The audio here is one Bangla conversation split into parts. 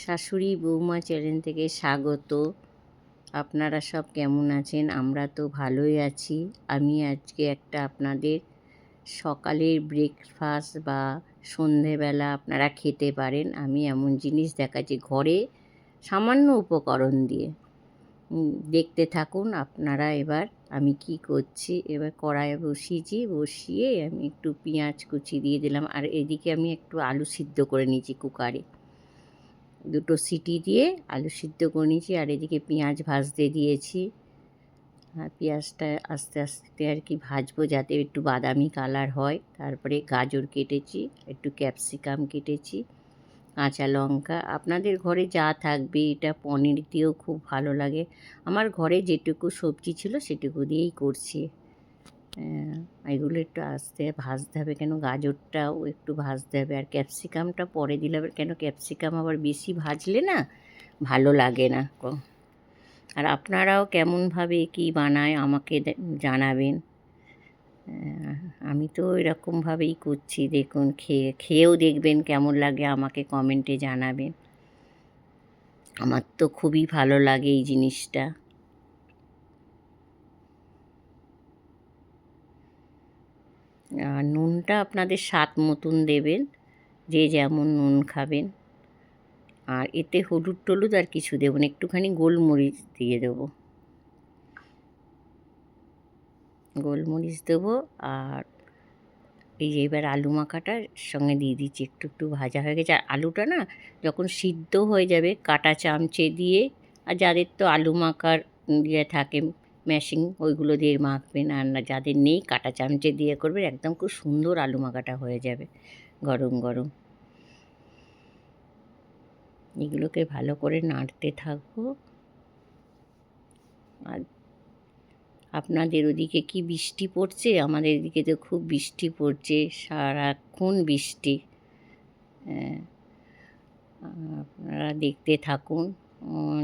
শাশুড়ি বৌমা চ্যানেল থেকে স্বাগত। আপনারা সব কেমন আছেন? আমরা তো ভালোই আছি। আমি আজকে একটা আপনাদের সকালের ব্রেকফাস্ট বা সন্ধেবেলা আপনারা খেতে পারেন আমি এমন জিনিস দেখাচ্ছি ঘরে সামান্য উপকরণ দিয়ে। দেখতে থাকুন আপনারা। এবার আমি কি করছি, এবার কড়াইয়ে বসিয়ে আমি একটু পেঁয়াজ কুচি দিয়ে দিলাম, আর এদিকে আমি একটু আলু সিদ্ধ করে নিয়েছি কুকারে। দুটো সিটি দিয়ে আলু সিদ্ধ করে নিয়েছি, আর এদিকে পেঁয়াজ ভাজতে দিয়েছি। আর পেঁয়াজটা আস্তে আস্তে আর কি ভাজবো যাতে একটু বাদামি কালার হয়। তারপরে গাজর কেটেছি, একটু ক্যাপসিকাম কেটেছি, কাঁচা লঙ্কা। আপনাদের ঘরে যা থাকবে, এটা পনির দিয়েও খুব ভালো লাগে। আমার ঘরে যেটুকু সবজি ছিল সেটুকু দিয়েই করছি। এগুলো একটু আস্তে ভাজতে হবে, কেন গাজরটাও একটু ভাজতে হবে, আর ক্যাপসিকামটা পরে দিলে হবে, কেন ক্যাপসিকাম আবার বেশি ভাজলে না ভালো লাগে না। আর আপনারাও কেমনভাবে কী বানায় আমাকে জানাবেন। আমি তো এরকমভাবেই করছি, দেখুন খেয়েও দেখবেন কেমন লাগে, আমাকে কমেন্টে জানাবেন। আমার তো খুবই ভালো লাগে এই জিনিসটা। আর নুনটা আপনাদের স্বাদ মতন দেবেন, যে যেমন নুন খাবেন। আর এতে হলুদ টলুদ আর কিছু দেবো না, একটুখানি গোলমরিচ দিয়ে দেবো, গোলমরিচ দেবো। আর এই যে এবার আলু মাখাটার সঙ্গে দিয়ে দিচ্ছি, একটু একটু ভাজা হয়ে গেছে। আর আলুটা না যখন সিদ্ধ হয়ে যাবে কাঁটা চামচে দিয়ে, আর যাদের তো আলু মাখার দিয়ে থাকে ম্যাশিং, ওইগুলো দিয়ে মাখবেন। আর না যাদের নেই কাঁটা চামচে দিয়ে করবেন, একদম খুব সুন্দর আলু মাখাটা হয়ে যাবে গরম গরম। এগুলোকে ভালো করে নাড়তে থাকবো। আর আপনাদের ওদিকে কি বৃষ্টি পড়ছে? আমাদের এদিকে তো খুব বৃষ্টি পড়ছে, সারাক্ষণ বৃষ্টি। আপনারা দেখতে থাকুন।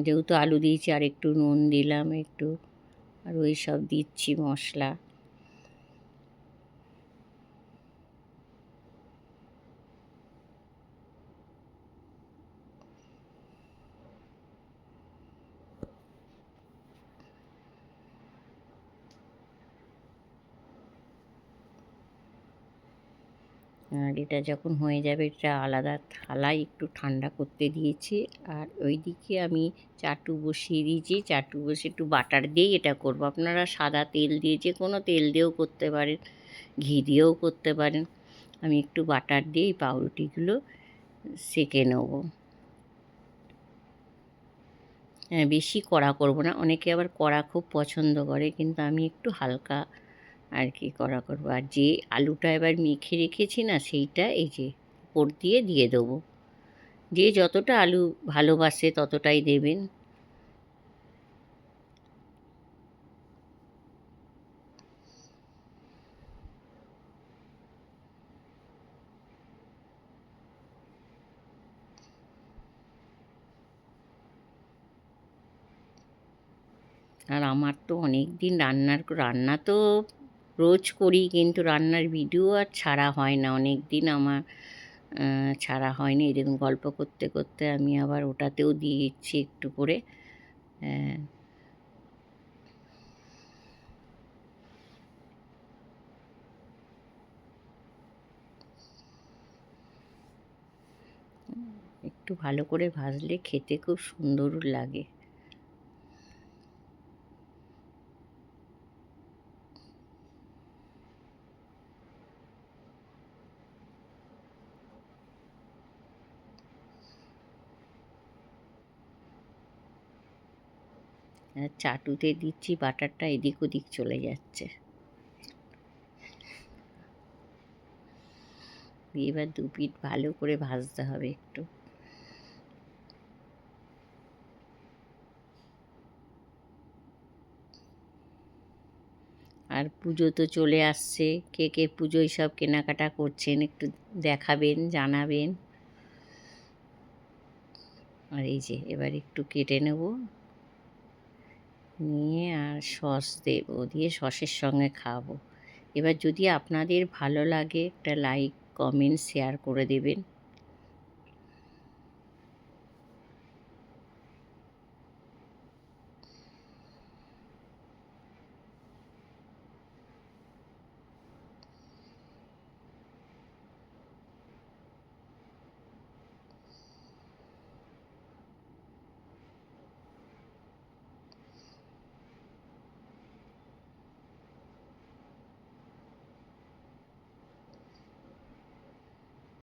যেহেতু আলু দিয়েছি আর একটু নুন দিলাম, একটু আর ওই সব দিচ্ছি মশলা। আর এটা যখন হয়ে যাবে, এটা আলাদা থালায় একটু ঠান্ডা করতে দিয়েছি। আর ওইদিকে আমি চাটু বসিয়ে দিয়েছি, চাটু বসে একটু বাটার দিয়েই এটা করব। আপনারা সাদা তেল দিয়ে যে কোনো তেল দিয়েও করতে পারেন, ঘি দিয়েও করতে পারেন। আমি একটু বাটার দিয়েই পাউরুটিগুলো সেঁকে নেব। হ্যাঁ, বেশি কড়া করব না, অনেকে আবার কড়া খুব পছন্দ করে, কিন্তু আমি একটু হালকা আর কি কড়া করব। আর যে আলুটা এবার মেখে রেখেছি না, সেইটা এই যে উপর দিয়ে দেবো। যে যতটা আলু ভালোবাসে ততটাই দেবেন। আর আমার তো অনেক দিন রান্না তো রোজ করি, কিন্তু রান্নার ভিডিও আর ছাড়া হয় না, অনেক দিন আমার ছাড়া হয়নি। এরকম গল্প করতে করতে আমি আবার ওটাতেও দিয়ে দিচ্ছি একটু করে। একটু ভালো করে ভাজলে খেতে খুব সুন্দর লাগে। চাটুতে দিচ্ছি বাটারটা, এদিক ওদিক চলে যাচ্ছে। এবার দু পিঠ ভালো করে ভাজতে হবে একটু। আর পুজো তো চলে আসছে, কে কে পুজোয় সব কেনাকাটা করছেন একটু দেখাবেন, জানাবেন। আর এই যে এবার একটু কেটে নেব, নিয়ে আর সস দেবো, দিয়ে সসের সঙ্গে খাবো। এবার যদি আপনাদের ভালো লাগে একটা লাইক কমেন্ট শেয়ার করে দেবেন।